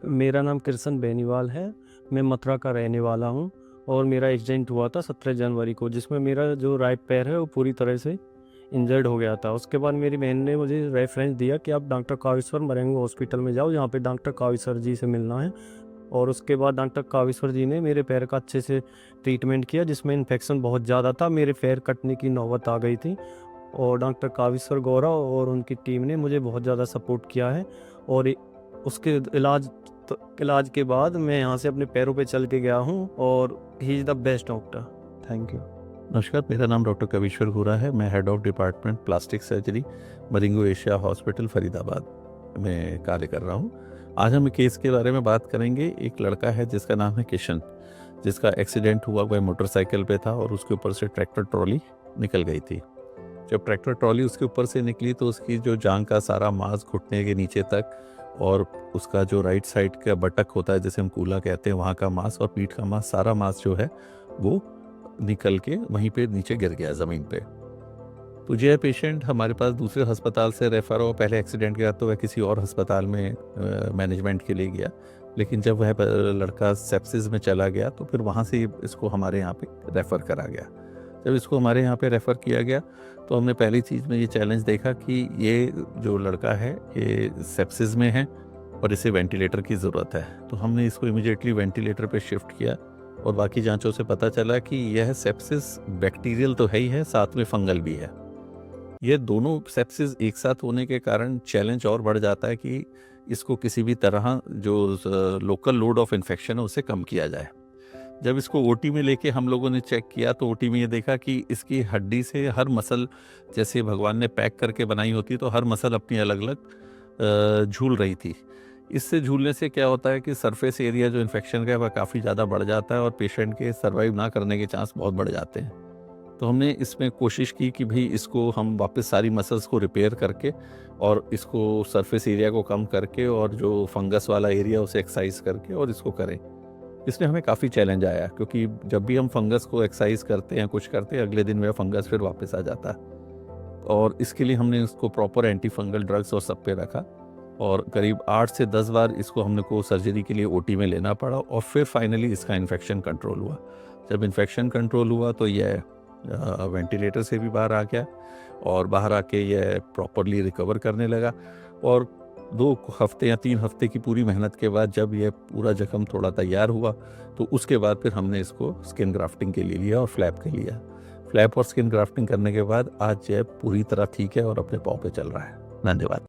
मेरा नाम कृष्ण बेनीवाल है। मैं मथुरा का रहने वाला हूँ और मेरा एक्सीडेंट हुआ था 17 जनवरी को, जिसमें मेरा जो राइट पैर है वो पूरी तरह से इंजर्ड हो गया था। उसके बाद मेरी बहन ने मुझे रेफरेंस दिया कि आप डॉक्टर कावेश्वर मरेंगो हॉस्पिटल में जाओ, यहाँ पे डॉक्टर कावेश्वर जी से मिलना है। और उसके बाद डॉक्टर कावेश्वर जी ने मेरे पैर का अच्छे से ट्रीटमेंट किया, जिसमें इन्फेक्शन बहुत ज़्यादा था, मेरे पैर कटने की नौबत आ गई थी। और डॉक्टर कावेश्वर गौरव और उनकी टीम ने मुझे बहुत ज़्यादा सपोर्ट किया है। और उसके इलाज के बाद मैं यहाँ से अपने पैरों पे चल के गया हूँ और he is the best doctor. Thank you. नमस्कार, मेरा नाम डॉक्टर कविश्वर घोरा है। मैं head of department plastic surgery Marengo Asia hospital Faridabad में कार्य कर रहा हूँ। आज हम केस के बारे में बात करेंगे। एक लड़का है जिसका नाम है किशन, जिसका एक्सीडेंट हुआ वह मोटरसाइकिल पे था और उसके ऊपर से ट्रैक्टर ट्रॉली निकल गई थी। जब ट्रैक्टर ट्रॉली उसके ऊपर से निकली तो उसकी जो जांघ का सारा मांस घुटने के नीचे तक और उसका जो राइट साइड का बटक होता है जिसे हम कूला कहते हैं, वहाँ का मांस और पीठ का मांस, सारा मांस जो है वो निकल के वहीं पे नीचे गिर गया ज़मीन पे। तो यह पेशेंट हमारे पास दूसरे अस्पताल से रेफ़र हुआ। पहले एक्सीडेंट के बाद तो वह किसी और अस्पताल में मैनेजमेंट के लिए गया, लेकिन जब वह लड़का सेप्सिस में चला गया तो फिर वहाँ से इसको हमारे यहाँ पे रेफ़र करा गया। जब इसको हमारे यहाँ पे रेफ़र किया गया तो हमने पहली चीज़ में ये चैलेंज देखा कि ये जो लड़का है ये सेप्सिस में है और इसे वेंटिलेटर की ज़रूरत है। तो हमने इसको इमीडिएटली वेंटिलेटर पे शिफ्ट किया और बाकी जांचों से पता चला कि यह सेप्सिस बैक्टीरियल तो है ही है, साथ में फंगल भी है। ये दोनों सेप्सिस एक साथ होने के कारण चैलेंज और बढ़ जाता है कि इसको किसी भी तरह जो लोकल लोड ऑफ इन्फेक्शन है उसे कम किया जाए। जब इसको ओटी में लेके हम लोगों ने चेक किया तो ओटी में ये देखा कि इसकी हड्डी से हर मसल, जैसे भगवान ने पैक करके बनाई होती तो हर मसल अपनी अलग अलग झूल रही थी। इससे झूलने से क्या होता है कि सरफेस एरिया जो इन्फेक्शन का है वह काफ़ी ज़्यादा बढ़ जाता है और पेशेंट के सर्वाइव ना करने के चांस बहुत बढ़ जाते हैं। तो हमने इसमें कोशिश की कि भाई इसको हम वापस सारी मसल्स को रिपेयर करके और इसको सरफेस एरिया को कम करके और जो फंगस वाला एरिया उसे एक्सरसाइज करके और इसको करें। इसमें हमें काफ़ी चैलेंज आया क्योंकि जब भी हम फंगस को एक्सरसाइज करते हैं, कुछ करते हैं, अगले दिन वह फंगस फिर वापस आ जाता है। और इसके लिए हमने इसको प्रॉपर एंटी फंगल ड्रग्स और सब पे रखा और करीब 8 से 10 बार इसको हमने को सर्जरी के लिए ओटी में लेना पड़ा और फिर फाइनली इसका इन्फेक्शन कंट्रोल हुआ। जब इन्फेक्शन कंट्रोल हुआ तो यह वेंटिलेटर से भी बाहर आ गया और बाहर आके यह प्रॉपरली रिकवर करने लगा। और 2 हफ्ते या 3 हफ्ते की पूरी मेहनत के बाद जब यह पूरा जख्म थोड़ा तैयार हुआ तो उसके बाद फिर हमने इसको स्किन ग्राफ्टिंग के लिए लिया और फ्लैप के लिया। फ्लैप और स्किन ग्राफ्टिंग करने के बाद आज यह पूरी तरह ठीक है और अपने पाँव पे चल रहा है। धन्यवाद।